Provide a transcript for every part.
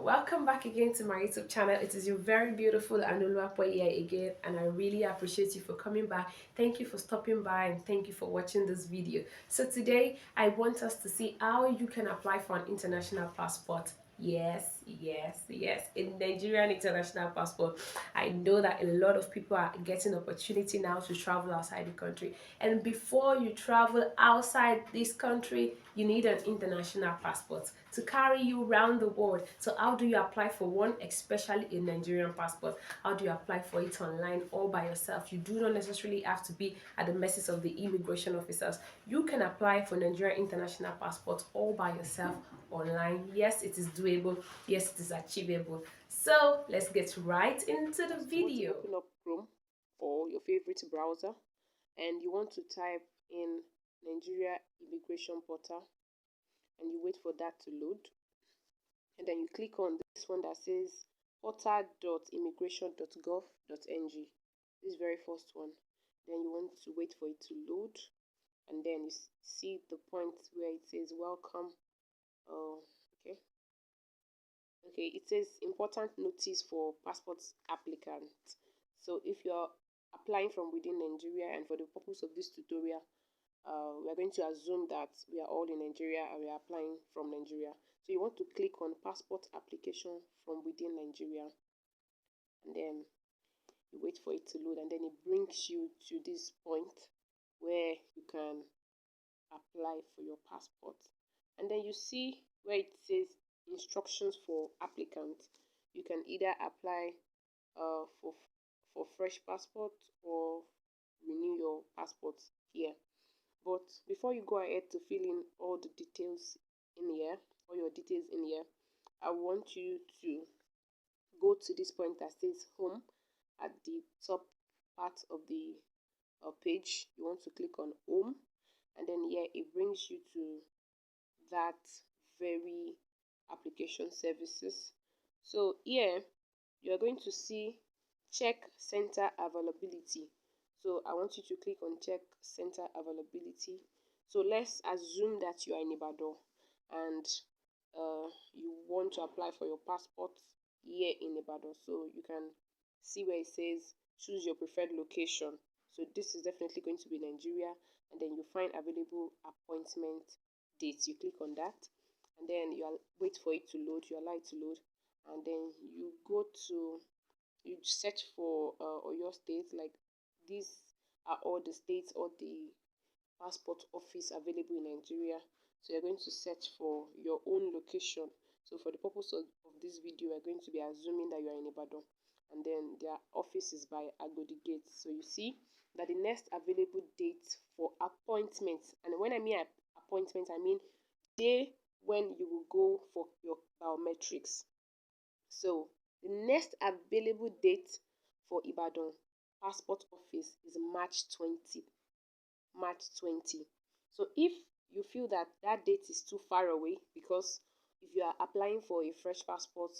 Welcome back again to my YouTube channel. It is your very beautiful Anuluapo here again, and I really appreciate you for coming back. Thank you for stopping by and thank you for watching this video. So today I want us to see how you can apply for an international passport. Yes, a Nigerian international passport. I know that a lot of people are getting opportunity now to travel outside the country, and before you travel outside this country, you need an international passport to carry you around the world. So how do you apply for one, especially a Nigerian passport? How do you apply for it online or by yourself? You do not necessarily have to be at the mercy of the immigration officers. You can apply for Nigerian international passport all by yourself online. Yes, it is doable. Yes, it is achievable. So let's get right into the video. Open up Chrome or your favorite browser, and you want to type in Nigeria Immigration Portal, and you wait for that to load, and then you click on this one that says portal.immigration.gov.ng, this very first one. Then you want to wait for it to load, and then you see the point where it says welcome. Okay. It says important notice for passport applicants. So if you're applying from within Nigeria, and for the purpose of this tutorial, we're going to assume that we are all in Nigeria and we are applying from Nigeria. So you want to click on passport application from within Nigeria, and then you wait for it to load, and then it brings you to this point where you can apply for your passport. And then you see where it says instructions for applicants. You can either apply for fresh passport or renew your passport here. But before you go ahead to fill in all the details in here, all your details in here, I want you to go to this point that says home at the top part of the page. You want to click on home, and then here it brings you to that very application services. So here you're going to see check center availability. So I want you to click on check center availability. So let's assume that you are in Ibadan, and you want to apply for your passport here in Ibadan. So you can see where it says choose your preferred location. So this is definitely going to be Nigeria, and then you find available appointment dates. You click on that, and then you wait for it to load. You allow it to load, and then you go to you search for Oyo State. Like, these are all the states or the passport office available in Nigeria. So you're going to search for your own location. So for the purpose of this video, we're going to be assuming that you are in Ibadan, and then their office is by Agodi Gate. So you see that the next available date for appointments, and when I mean appointment, I mean day when you will go for your biometrics. So the next available date for Ibadan passport office is March 20. March 20. So if you feel that that date is too far away, because if you are applying for a fresh passport,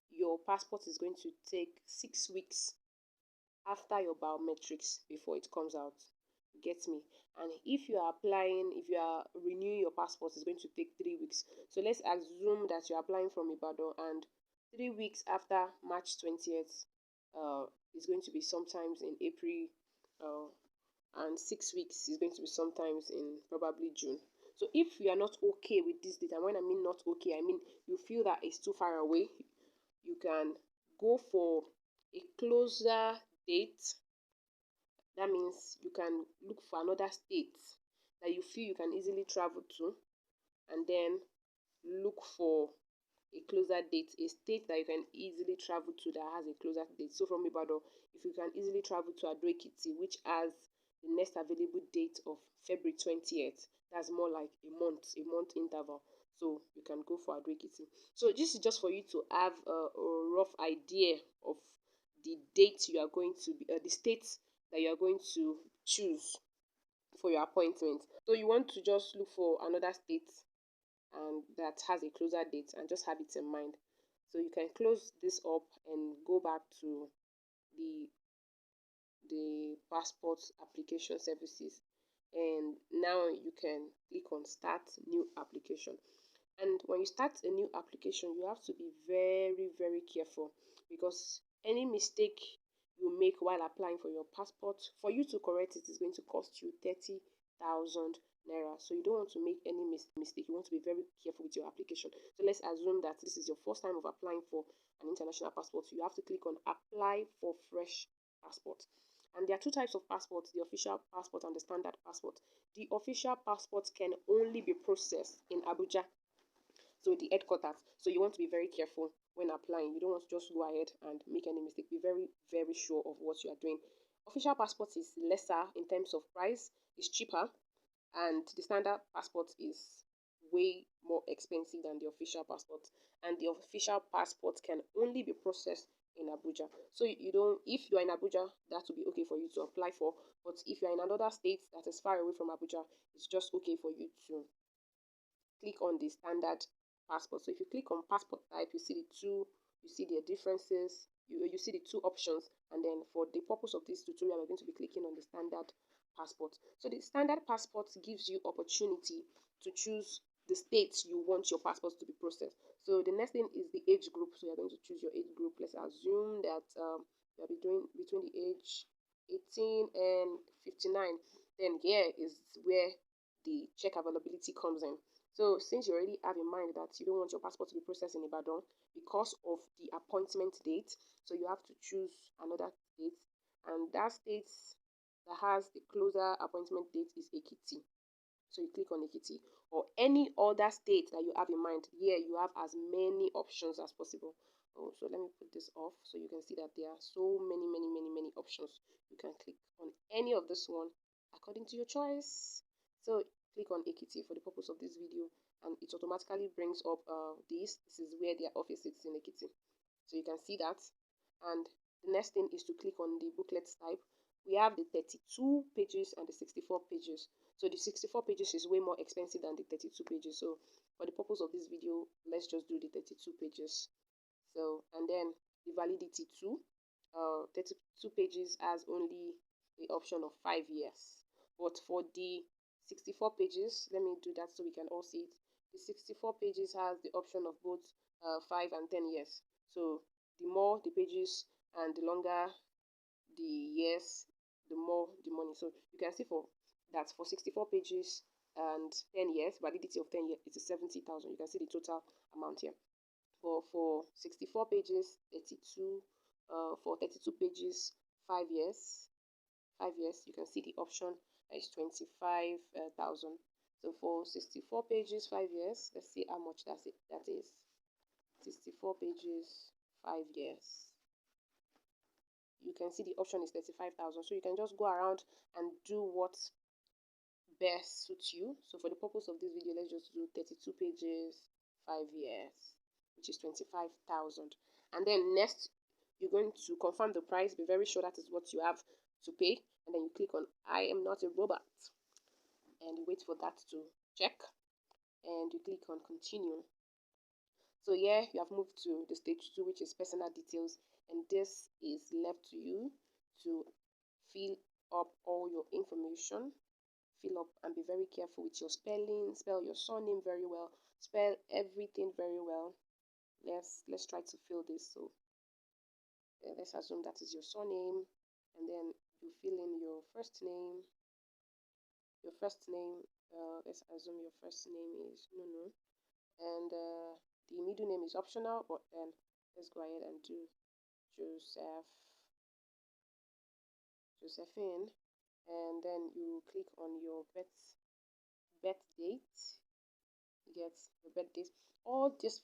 your passport is going to take 6 weeks after your biometrics before it comes out. You get me? And if you are applying, if you are renewing your passport, it's going to take 3 weeks. So let's assume that you're applying from Ibadan, and 3 weeks after March 20th is going to be sometimes in April, and 6 weeks is going to be sometimes in probably June. So if you are not okay with this date, and when I mean not okay, I mean you feel that it's too far away, you can go for a closer date. That means you can look for another state that you feel you can easily travel to, and then look for a closer date, a state that you can easily travel to that has a closer date. So from Ibadan, if you can easily travel to Ado Ekiti, which has the next available date of February 20th, that's more like a month interval. So you can go for Ado Ekiti. So this is just for you to have a rough idea of the date you are going to be, the state that you are going to choose for your appointment. So you want to just look for another state and that has a closer date, and just have it in mind. So you can close this up and go back to the passport application services, and now you can click on start new application. And when you start a new application, you have to be very, very careful, because any mistake you make while applying for your passport, for you to correct it is going to cost you 30,000 naira. So you don't want to make any mistake. You want to be very careful with your application. So let's assume that this is your first time of applying for an international passport. So you have to click on apply for fresh passport. And there are two types of passports, the official passport and the standard passport. The official passport can only be processed in Abuja, so the headquarters. So you want to be very careful when applying. You don't want to just go ahead and make any mistake. Be very, very sure of what you are doing. Official passport is lesser in terms of price, it's cheaper, and the standard passport is way more expensive than the official passport. And the official passport can only be processed in Abuja. So you don't, if you are in Abuja, that will be okay for you to apply for. But if you are in another state that is far away from Abuja, it's just okay for you to click on the standard passport. So if you click on passport type, you see the two, you see the differences, you see the two options. And then for the purpose of this tutorial, we're going to be clicking on the standard passport. So the standard passport gives you opportunity to choose the states you want your passport to be processed. So the next thing is the age group. So you're going to choose your age group. Let's assume that you'll be doing between the age 18 and 59. Then here is where the check availability comes in. So since you already have in mind that you don't want your passport to be processed in Ibadan because of the appointment date, so you have to choose another date, and that state that has the closer appointment date is Ekiti. So you click on Ekiti, or any other state that you have in mind. Here you have as many options as possible. Oh, so let me put this off so you can see that there are so many options. You can click on any of this one according to your choice. So click on Ekiti for the purpose of this video, and it automatically brings up this is where their office is in Ekiti. So you can see that. And the next thing is to click on the booklet type. We have the 32 pages and the 64 pages. So the 64 pages is way more expensive than the 32 pages. So for the purpose of this video, let's just do the 32 pages. So, and then the validity too. 32 pages has only the option of 5 years. But for the 64 pages, let me do that so we can all see it. The 64 pages has the option of both 5 and 10 years. So the more the pages and the longer the years, the more the money. So you can see for that for 64 pages and 10 years, validity of 10 years, it is 70,000. You can see the total amount here. For 64 pages, 32, for 32 pages, 5 years, 5 years, you can see the option is 25,000. So for 64 pages, 5 years, let's see how much that is. 64 pages, 5 years. You can see the option is 35,000. So you can just go around and do what best suits you. So for the purpose of this video, let's just do 32 pages, 5 years, which is 25,000. And then next, you're going to confirm the price. Be very sure that is what you have to pay. And then you click on I am not a robot. And you wait for that to check. And you click on continue. So here you have moved to the stage 2, which is personal details. And this is left to you to fill up all your information. Fill up and be very careful with your spelling. Spell your surname very well. Spell everything very well. Let's try to fill this. So let's assume that is your surname, and then you fill in your first name. Your first name. Let's assume your first name is Nunu, and the middle name is optional. But then let's go ahead and do Josephine, and then you click on your birth date. You get the birth date. All these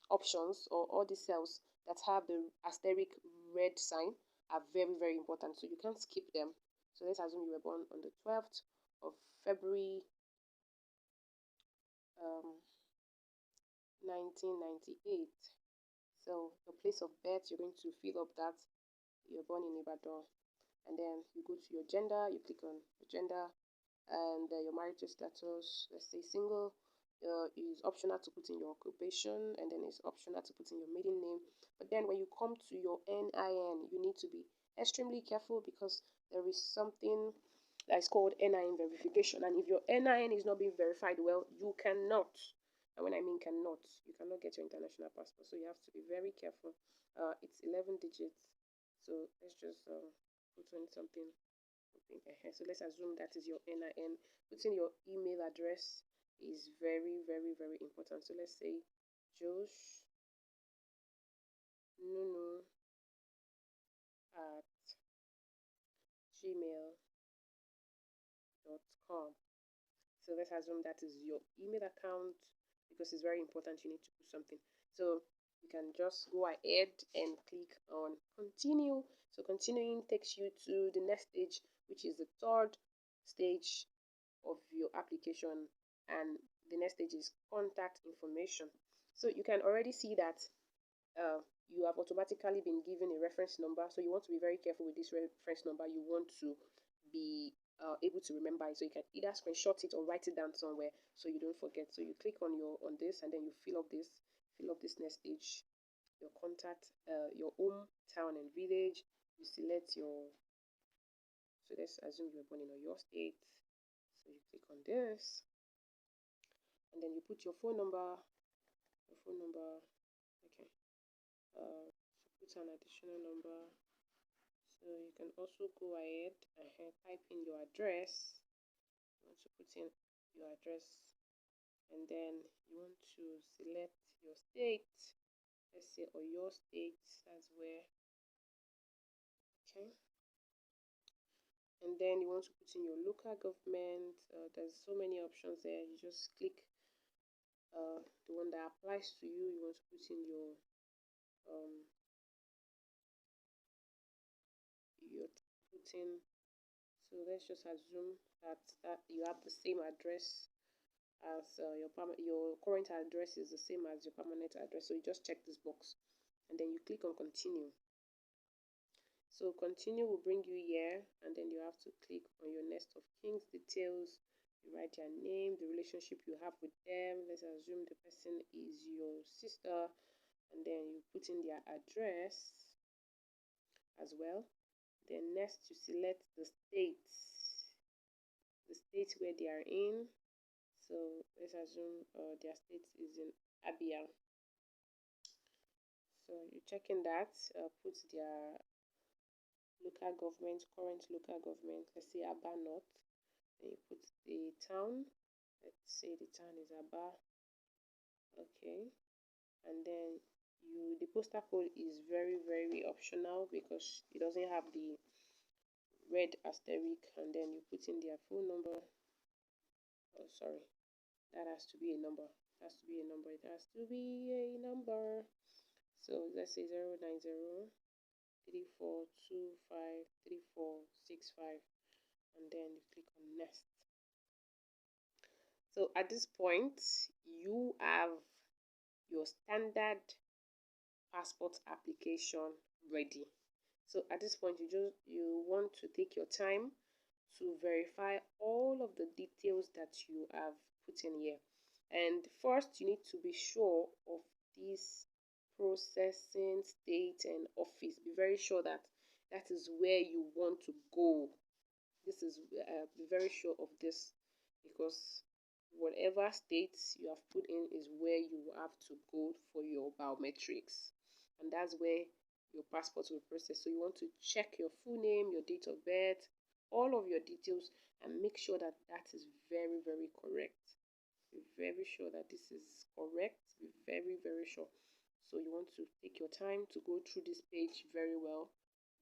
options or all these cells that have the asterisk red sign are very important, so you can't skip them. So let's assume you were born on the 12th of February 1998. So your place of birth, you're going to fill up that you're born in Ibadan, and then you go to your gender. You click on your gender, and your marital status, let's say single. Is optional to put in your occupation, and then it's optional to put in your maiden name. But then when you come to your NIN, you need to be extremely careful, because there is something that is called NIN verification, and if your NIN is not being verified well, you cannot And when I mean cannot, you cannot get your international passport. So you have to be very careful. It's 11 digits. So let's just put in something. So let's assume that is your NIN. Putting your email address is very, very, very important. So let's say Josh Nunu at gmail.com. So let's assume that is your email account because it's very important. You need to put something. So you can just go ahead and click on continue. So continuing takes you to the next stage, which is the third stage of your application, and the next stage is contact information. So you can already see that you have automatically been given a reference number. So you want to be very careful with this reference number. You want to be able to remember it. So you can either screenshot it or write it down somewhere so you don't forget. So you click on this and then you fill up this next stage, your contact, your home, town and village. You select your, so let's assume you were born in your state. So you click on this and then you put your phone number, okay. Put an additional number. So you can also go ahead and type in your address. You want to put in your address, and then you want to select your state. Let's say your state. That's where. Okay. And then you want to put in your local government. There's so many options there. You just click the one that applies to you. You want to put in your putting. So let's just assume that you have the same address as your current address is the same as your permanent address. So you just check this box and then you click on continue. So continue will bring you here, and then you have to click on your next of kins details. You write their name, the relationship you have with them. Let's assume the person is your sister, and then you put in their address as well. Then next you select the state where they are in. So let's assume their state is in Abia. So you check in that, put their local government, current local government, let's say Aba North. Then you put the town, let's say the town is Aba. Okay, and then the postal code is very, very optional because it doesn't have the red asterisk, and then you put in their phone number. Oh, sorry, that has to be a number. It has to be a number. It has to be a number. So let's say 090 3425 3465, and then you click on next. So at this point, you have your standard passport application ready. So at this point, you want to take your time to verify all of the details that you have put in here. And first, you need to be sure of this processing state and office. Be very sure that that is where you want to go. This is be very sure of this, because whatever states you have put in is where you have to go for your biometrics, and that's where your passport will process. So you want to check your full name, your date of birth, all of your details, and make sure that that is very, very correct. Be very sure that this is correct. Be very, very sure. So you want to take your time to go through this page very well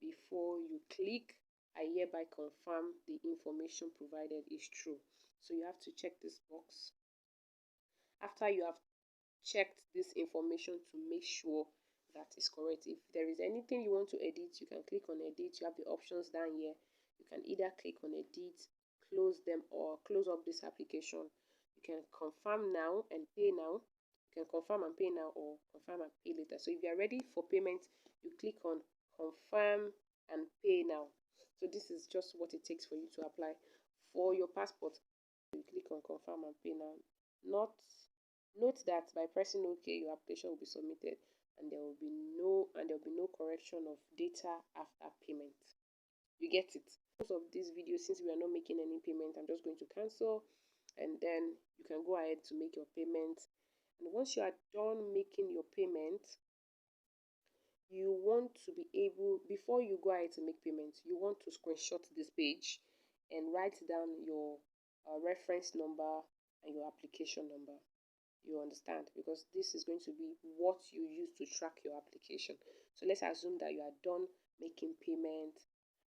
before you click I hereby confirm the information provided is true. So you have to check this box. After you have checked this information to make sure that is correct, if there is anything you want to edit, you can click on edit. You have the options down here. You can either click on edit, close them, or close up this application. You can confirm now and pay now. You can confirm and pay now, or confirm and pay later. So if you are ready for payment, you click on confirm and pay now. So this is just what it takes for you to apply for your passport. You click on confirm and pay now. Note that by pressing OK, your application will be submitted, and there will be no correction of data after payment. You get it? Most of this video, since we are not making any payment, I'm just going to cancel, and then you can go ahead to make your payment. And once you are done making your payment, you want to be able, before you go ahead to make payment, you want to screenshot this page and write down your reference number and your application number. You understand? Because this is going to be what you use to track your application. So let's assume that you are done making payment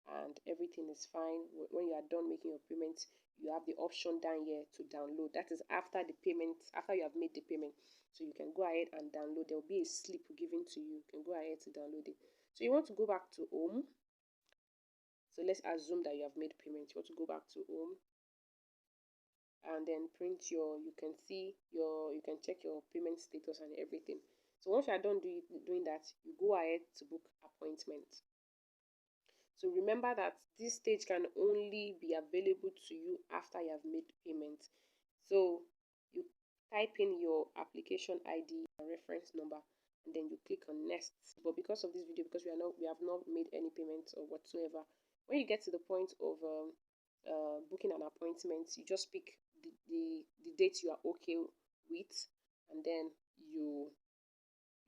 and everything is fine. When you are done making your payment, you have the option down here to download. That is after the payment, after you have made the payment. So you can go ahead and download. There will be a slip given to you. You can go ahead to download it. So you want to go back to home. So let's assume that you have made payment. You want to go back to home and then print your, you can see your, you can check your payment status and everything. So once you are done doing that, you go ahead to book appointment. So remember that this stage can only be available to you after you have made payment. So you type in your application ID and reference number, and then you click on next. But because of this video, because we have not made any payments or whatsoever, when you get to the point of booking an appointment, you just pick the date you are okay with, and then you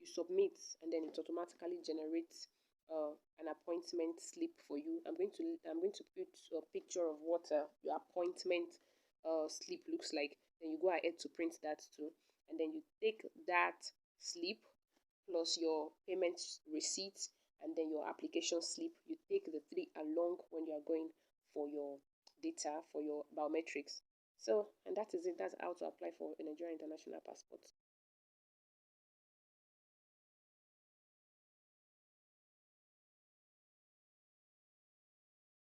submit, and then it automatically generates an appointment slip for you. I'm going to put a picture of what your appointment slip looks like. Then you go ahead to print that too, and then you take that slip plus your payment receipt and then your application slip. You take the three along when you are going for your data for your biometrics. So, and that is it. That's how to apply for a Nigerian international passport.